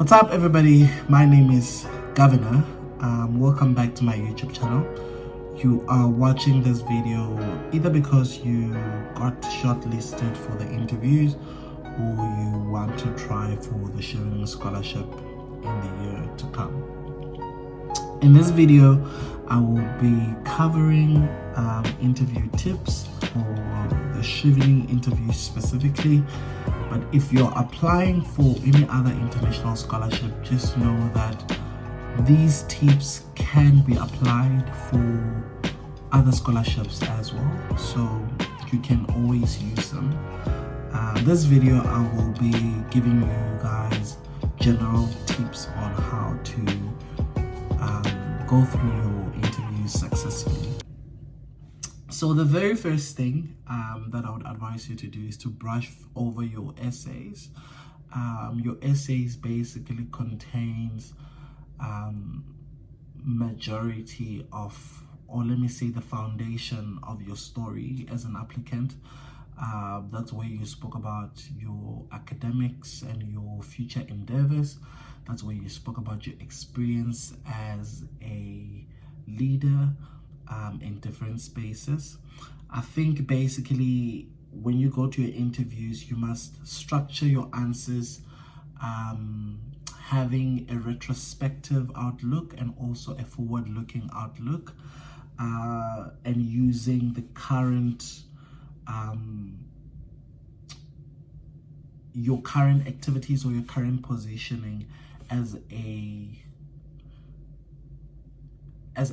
What's up, everybody? My name is Governor. Welcome back to my YouTube channel. You are watching this video either because you got shortlisted for the interviews or you want to try for the Chevening scholarship in the year to come. In this video, I will be covering interview tips for the Chevening interview specifically. But if you're applying for any other international scholarship, just know that these tips can be applied for other scholarships as well, so you can always use them. This video I will be giving you guys general tips on how to go through your interviews successfully. So the very first thing that I would advise you to do is to brush over your essays. Your essays basically contains majority of, or let me say, the foundation of your story as an applicant. That's where you spoke about your academics and your future endeavors. That's where you spoke about your experience as a leader in different spaces. I think basically when you go to your interviews, you must structure your answers having a retrospective outlook and also a forward-looking outlook, and using the current your current activities or your current positioning as a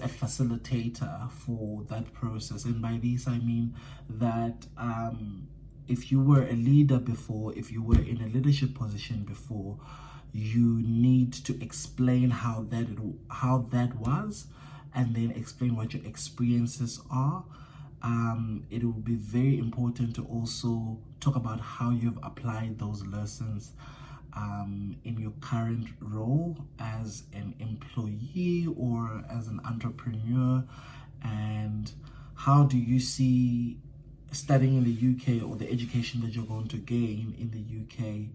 facilitator for that process. And by this I mean that if you were a leader before, if you were in a leadership position before, you need to explain how that was, and then explain what your experiences are. It will be very important to also talk about how you've applied those lessons in your current role as an employee or as an entrepreneur, and how do you see studying in the UK or the education that you're going to gain in the UK,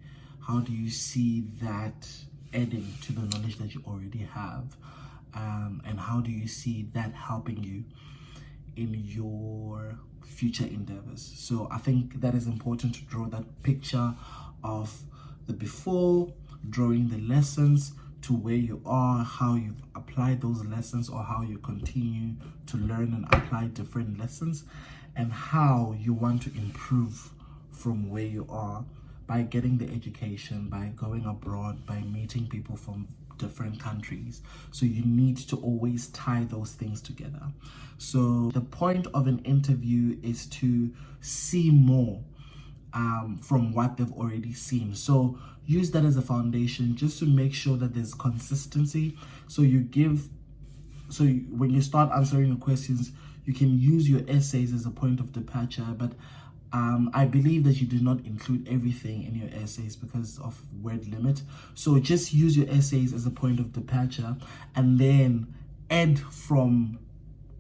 how do you see that adding to the knowledge that you already have, and how do you see that helping you in your future endeavors? So I think that is important to draw that picture of the before, drawing the lessons to where you are, how you've applied those lessons or how you continue to learn and apply different lessons, and how you want to improve from where you are by getting the education, by going abroad, by meeting people from different countries. So you need to always tie those things together. So the point of an interview is to see more from what they've already seen. So use that as a foundation just to make sure that there's consistency. So when you start answering the questions, you can use your essays as a point of departure, but I believe that you did not include everything in your essays because of word limit. So just use your essays as a point of departure, and then add from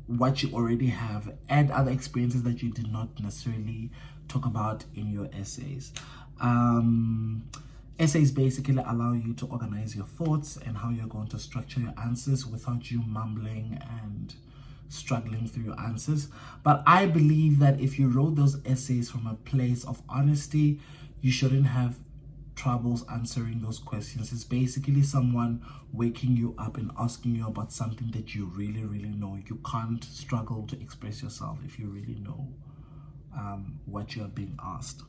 what you already have, add other experiences that you did not necessarily talk about in your essays. Essays basically allow you to organize your thoughts and how you're going to structure your answers without you mumbling and struggling through your answers. But I believe that if you wrote those essays from a place of honesty, you shouldn't have troubles answering those questions. It's basically someone waking you up and asking you about something that you really know. You can't struggle to express yourself if you really know what you are being asked.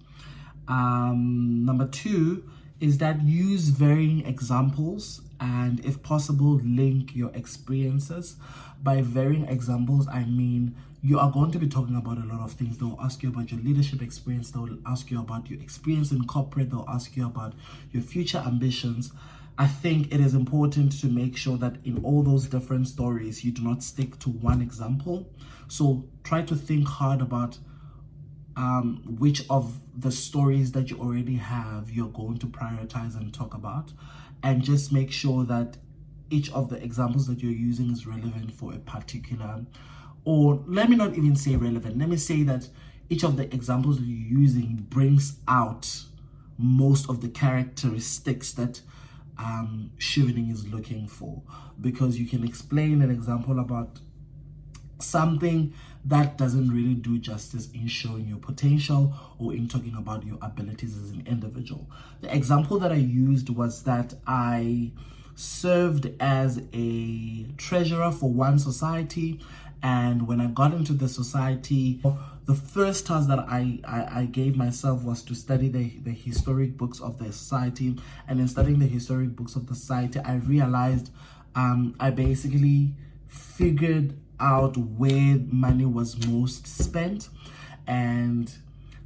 Number two is that use varying examples, and if possible, link your experiences. By varying examples, I mean you are going to be talking about a lot of things. They'll ask you about your leadership experience, they'll ask you about your experience in corporate, they'll ask you about your future ambitions. I think it is important to make sure that in all those different stories, you do not stick to one example. So try to think hard about which of the stories that you already have you're going to prioritize and talk about, and just make sure that each of the examples that you're using is relevant for a particular, or let me not even say relevant, let me say that each of the examples that you're using brings out most of the characteristics that Chevening is looking for, because you can explain an example about something that doesn't really do justice in showing your potential or in talking about your abilities as an individual. The example that I used was that I served as a treasurer for one society, and when I got into the society, the first task that I gave myself was to study the historic books of the society. And in studying the historic books of the society, I realized I basically figured out where money was most spent, and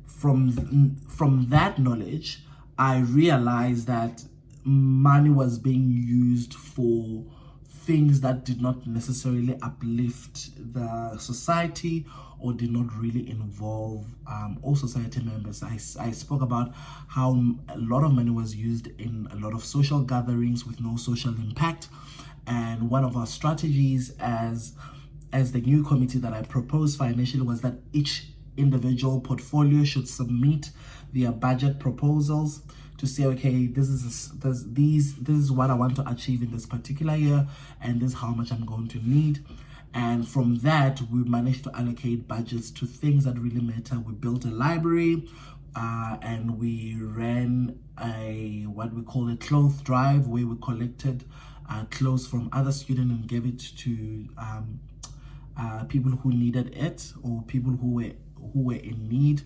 from that knowledge I realized that money was being used for things that did not necessarily uplift the society or did not really involve all society members. I spoke about how a lot of money was used in a lot of social gatherings with no social impact, and one of our strategies as the new committee that I proposed financially was that each individual portfolio should submit their budget proposals to say, okay, this is what I want to achieve in this particular year, and this is how much I'm going to need. And from that, we managed to allocate budgets to things that really matter. We built a library, and we ran what we call a clothes drive, where we collected clothes from other students and gave it to people who needed it, or people who were in need,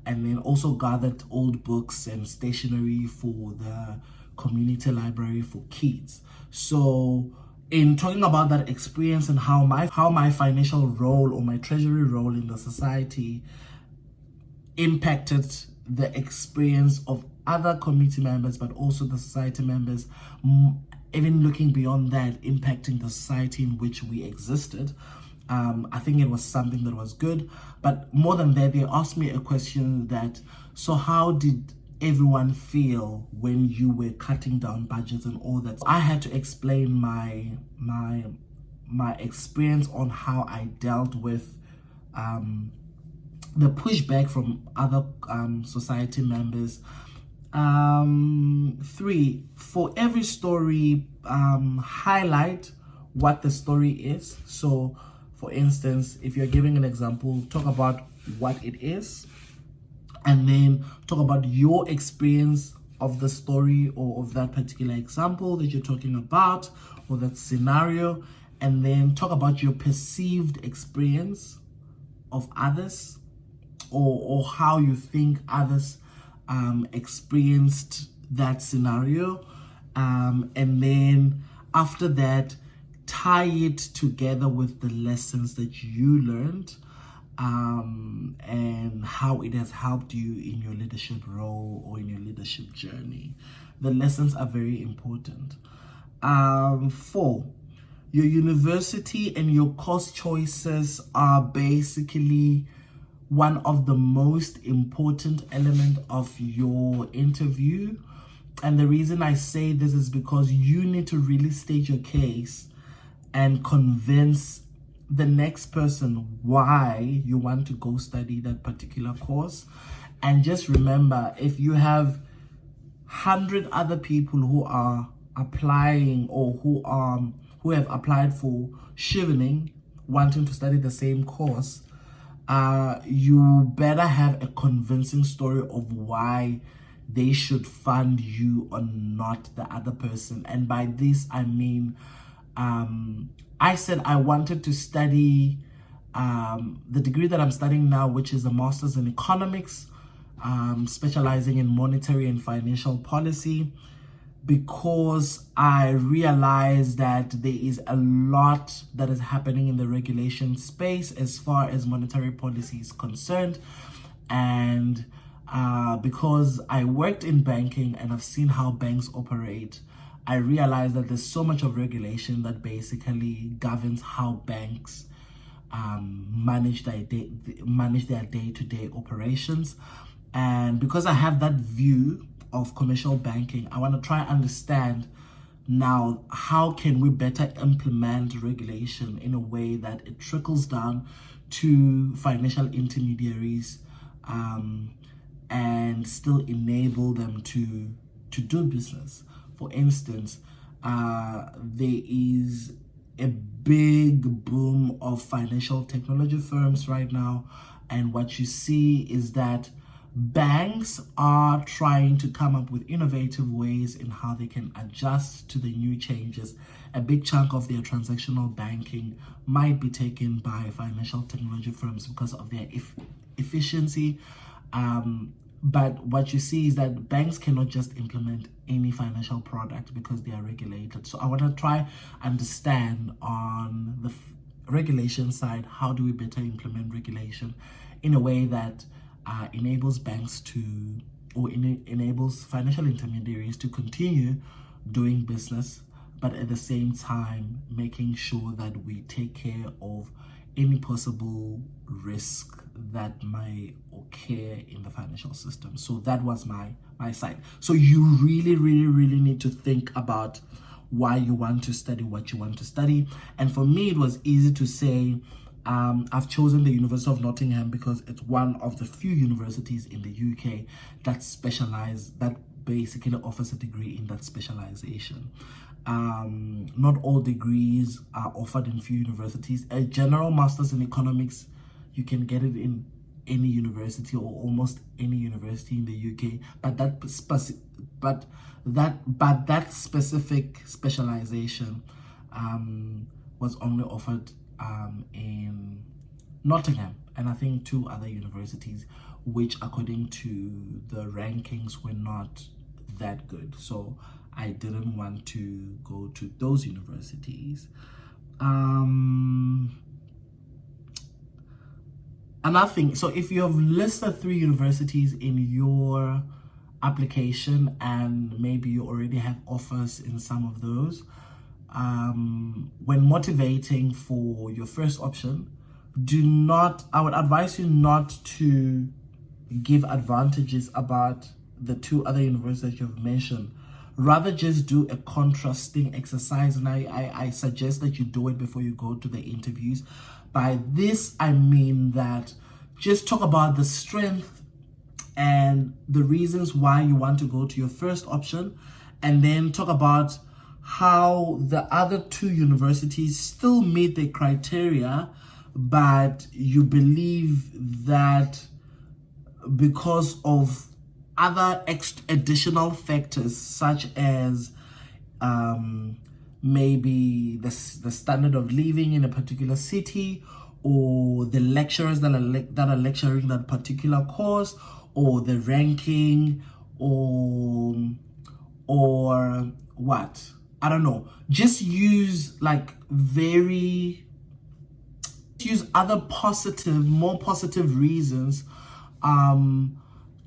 and then also gathered old books and stationery for the community library for kids. So in talking about that experience and how my financial role or my treasury role in the society impacted the experience of other community members, but also the society members, even looking beyond that, impacting the society in which we existed, I think it was something that was good. But more than that, they asked me a question that, so how did everyone feel when you were cutting down budgets and all that? I had to explain my experience on how I dealt with the pushback from other society members. 3, for every story, highlight what the story is. So for instance, if you're giving an example, talk about what it is, and then talk about your experience of the story or of that particular example that you're talking about, or that scenario, and then talk about your perceived experience of others, or how you think others experienced that scenario, and then after that, tie it together with the lessons that you learned, and how it has helped you in your leadership role or in your leadership journey. The lessons are very important. 4, your university and your course choices are basically one of the most important element of your interview. And the reason I say this is because you need to really state your case and convince the next person why you want to go study that particular course. And just remember, if you have 100 other people who are applying, or who have applied for Chevening wanting to study the same course, you better have a convincing story of why they should fund you or not the other person. And by this I mean, I said I wanted to study the degree that I'm studying now, which is a master's in economics, specializing in monetary and financial policy, because I realized that there is a lot that is happening in the regulation space as far as monetary policy is concerned. And because I worked in banking and I've seen how banks operate, I realized that there's so much of regulation that basically governs how banks manage their day-to-day operations. And because I have that view of commercial banking, I want to try and understand now, how can we better implement regulation in a way that it trickles down to financial intermediaries, and still enable them to do business. For instance, there is a big boom of financial technology firms right now, and what you see is that banks are trying to come up with innovative ways in how they can adjust to the new changes. A big chunk of their transactional banking might be taken by financial technology firms because of their efficiency. But what you see is that banks cannot just implement any financial product because they are regulated. So I want to try understand on the regulation side, how do we better implement regulation in a way that enables banks to, or enables financial intermediaries to continue doing business, but at the same time making sure that we take care of any possible risk that might occur in the financial system. So that was my side. So you really need to think about why you want to study what you want to study. And for me, it was easy to say, I've chosen the University of Nottingham because it's one of the few universities in the UK that basically offers a degree in that specialization. Not all degrees are offered in few universities. A general master's in economics, you can get it in any university or almost any university in the UK, but that specific specialization was only offered in Nottingham and I think 2 other universities, which according to the rankings were not that good. So I didn't want to go to those universities. Another thing, so if you have listed 3 universities in your application and maybe you already have offers in some of those, when motivating for your first option, I would advise you not to give advantages about the 2 other universities you've mentioned. Rather just do a contrasting exercise, and I suggest that you do it before you go to the interviews. By this, I mean that just talk about the strength and the reasons why you want to go to your first option, and then talk about how the other 2 universities still meet the criteria, but you believe that because of other additional factors such as maybe the standard of living in a particular city, or the lecturers that are lecturing that particular course, or the ranking, or what, I don't know. Just use other more positive reasons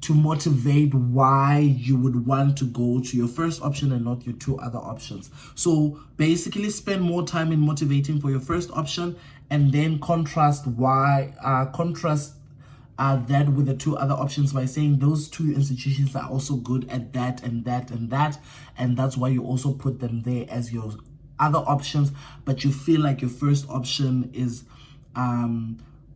to motivate why you would want to go to your first option and not your 2 other options. So basically spend more time in motivating for your first option, and then contrast that with the 2 other options by saying those 2 institutions are also good at that and that and that, and that's why you also put them there as your other options, but you feel like your first option is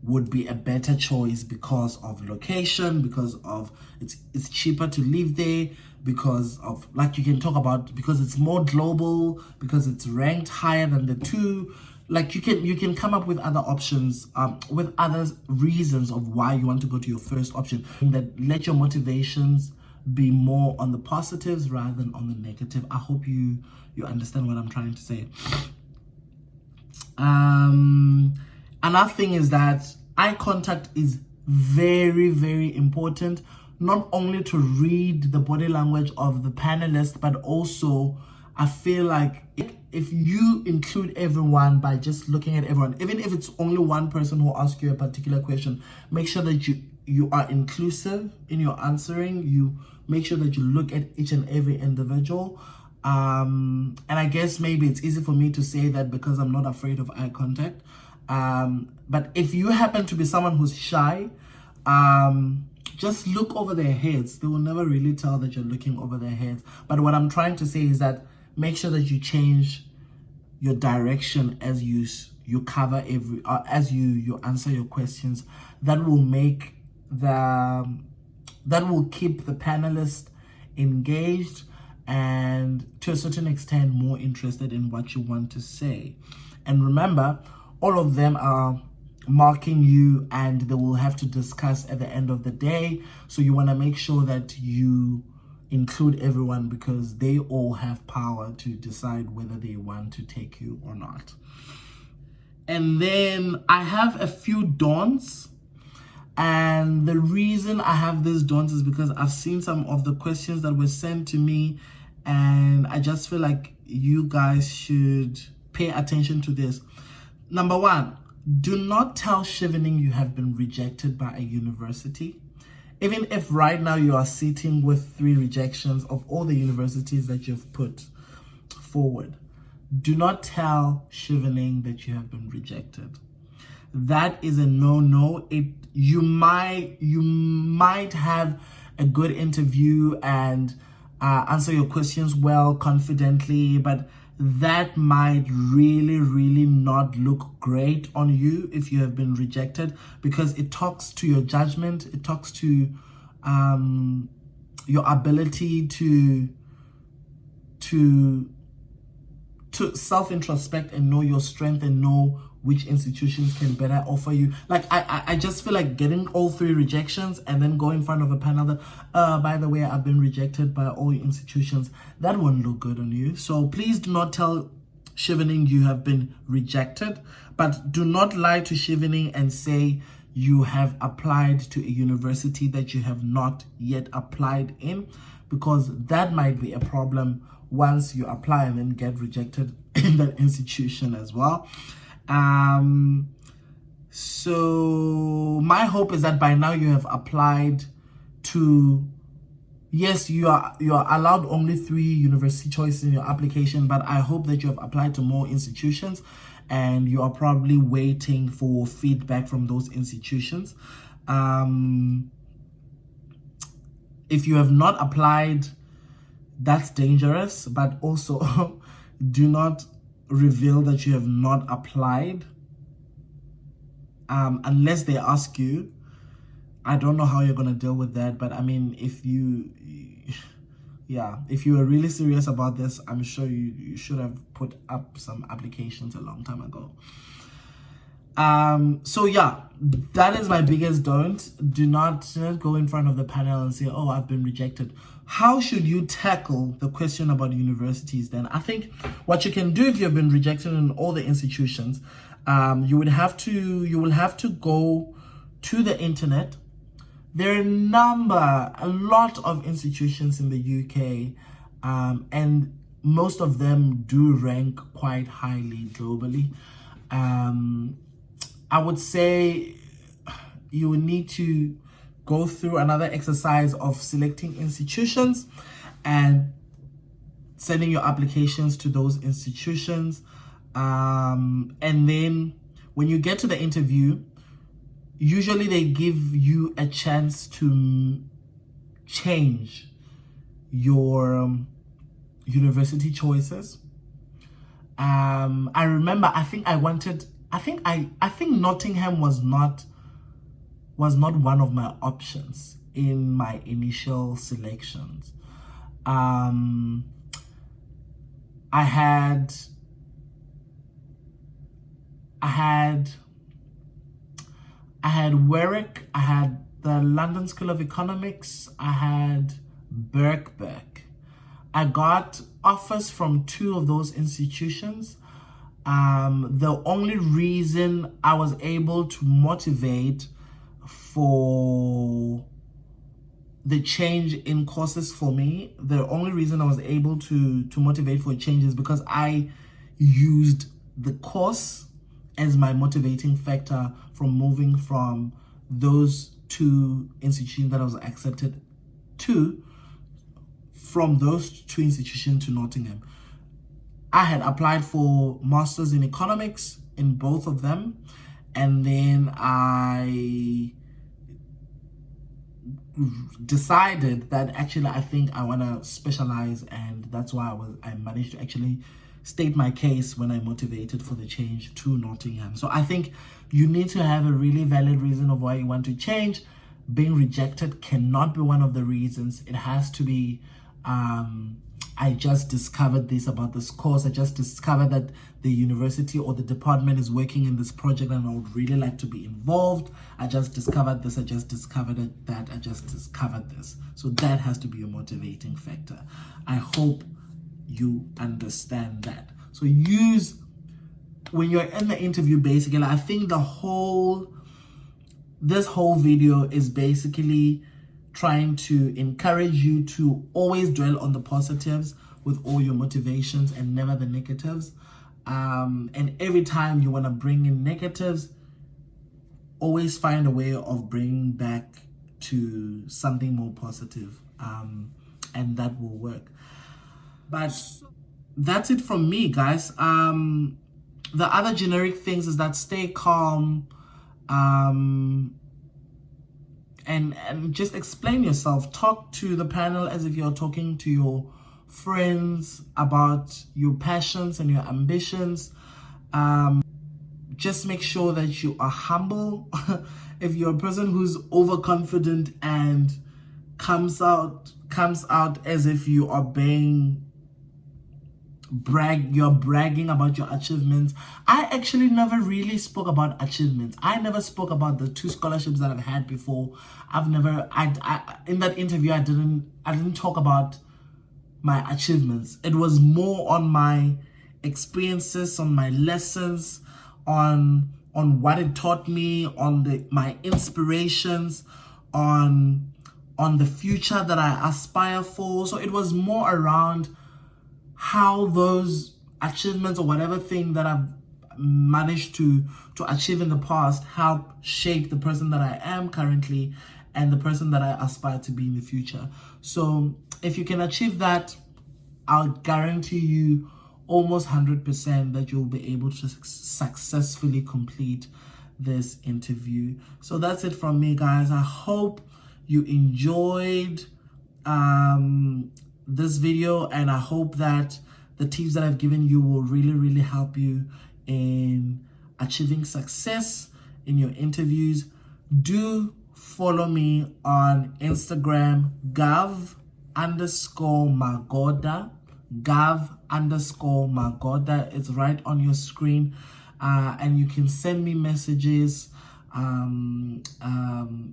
would be a better choice because of location, because of it's cheaper to live there, because of, like, you can talk about, because it's more global, because it's ranked higher than the 2. Like, you can come up with other options, with other reasons of why you want to go to your first option, that let your motivations be more on the positives rather than on the negative. I hope you understand what I'm trying to say. Another thing is that eye contact is very important, not only to read the body language of the panelist, but also I feel like if you include everyone by just looking at everyone, even if it's only one person who asks you a particular question, make sure that you are inclusive in your answering. You make sure that you look at each and every individual. And I guess maybe it's easy for me to say that because I'm not afraid of eye contact. But if you happen to be someone who's shy, just look over their heads. They will never really tell that you're looking over their heads. But what I'm trying to say is that make sure that you change your direction as you cover as you answer your questions. That will keep the panelist engaged, and to a certain extent more interested in what you want to say. And remember, all of them are marking you and they will have to discuss at the end of the day. So you want to make sure that you include everyone, because they all have power to decide whether they want to take you or not. And then I have a few don'ts. And the reason I have these don'ts is because I've seen some of the questions that were sent to me, and I just feel like you guys should pay attention to this. Number one, do not tell Chevening you have been rejected by a university. Even if right now you are sitting with 3 rejections of all the universities that you've put forward, do not tell Chevening that you have been rejected. That is a no-no. You might have a good interview and answer your questions well, confidently, but that might really not look great on you if you have been rejected, because it talks to your judgment. It talks to your ability to self-introspect and know your strength and know which institutions can better offer you. Like, I just feel like getting all 3 rejections and then go in front of a panel that, by the way, I've been rejected by all institutions. That won't look good on you. So please do not tell Chevening you have been rejected, but do not lie to Chevening and say you have applied to a university that you have not yet applied in, because that might be a problem once you apply and then get rejected in that institution as well. So my hope is that by now you have applied to, yes, you are allowed only 3 university choices in your application, but I hope that you have applied to more institutions and you are probably waiting for feedback from those institutions. If you have not applied, that's dangerous, but also do not reveal that you have not applied unless they ask you. I don't know how you're going to deal with that, but I mean, if you are really serious about this, I'm sure you should have put up some applications a long time ago. So yeah, that is my biggest don't. Do not go in front of the panel and say, oh, I've been rejected. How should you tackle the question about universities then? I think what you can do if you've been rejected in all the institutions, you will have to go to the internet. There are a lot of institutions in the UK, and most of them do rank quite highly globally. I would say you will need to go through another exercise of selecting institutions and sending your applications to those institutions. And then when you get to the interview, usually they give you a chance to change your university choices. I remember, I think Nottingham was not one of my options in my initial selections. I had Warwick, I had the London School of Economics, I had Birkbeck. I got offers from 2 of those institutions. The only reason I was able to motivate for the change in courses for me, the only reason I was able to motivate for a change is because I used the course as my motivating factor from moving from those 2 institutions that I was accepted to, from those 2 institutions to Nottingham. I had applied for Masters in Economics in both of them, and then I decided that actually I think I want to specialize, and that's why I managed to actually state my case when I motivated for the change to Nottingham. So I think you need to have a really valid reason of why you want to change. Being rejected cannot be one of the reasons. It has to be I just discovered this about this course. I just discovered that the university or the department is working in this project and I would really like to be involved. I just discovered this. I just discovered that. I just discovered this. So that has to be a motivating factor. I hope you understand that. So use, when you're in the interview, basically, I think this whole video is basically trying to encourage you to always dwell on the positives with all your motivations and never the negatives. And every time you want to bring in negatives, always find a way of bringing back to something more positive, and that will work. But that's it from me, guys. The other generic things is that stay calm, and just explain yourself. Talk to the panel as if you're talking to your friends about your passions and your ambitions. Just make sure that you are humble. If you're a person who's overconfident and comes out as if you are you're bragging about your achievements. I actually never really spoke about achievements. I never spoke about the 2 scholarships that I've had before. In that interview, I didn't talk about my achievements. It was more on my experiences, on my lessons, on what it taught me, on my inspirations, on the future that I aspire for. So it was more around how those achievements or whatever thing that I've managed to achieve in the past help shape the person that I am currently and the person that I aspire to be in the future. So if you can achieve that, I'll guarantee you almost 100% that you'll be able to successfully complete this interview. So that's it from me, guys. I hope you enjoyed this video, and I hope that the tips that I've given you will really help you in achieving success in your interviews. Do follow me on Instagram, gav_magoda, gav_magoda. It's right on your screen, and you can send me messages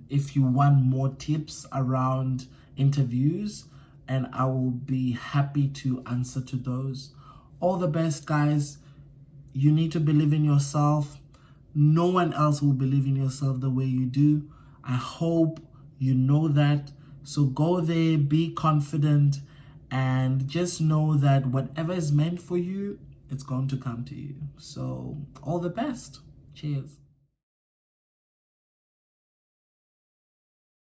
if you want more tips around interviews, and I will be happy to answer to those. All the best, guys. You need to believe in yourself. No one else will believe in yourself the way you do. I hope you know that. So go there, be confident, and just know that whatever is meant for you, it's going to come to you. So all the best. Cheers.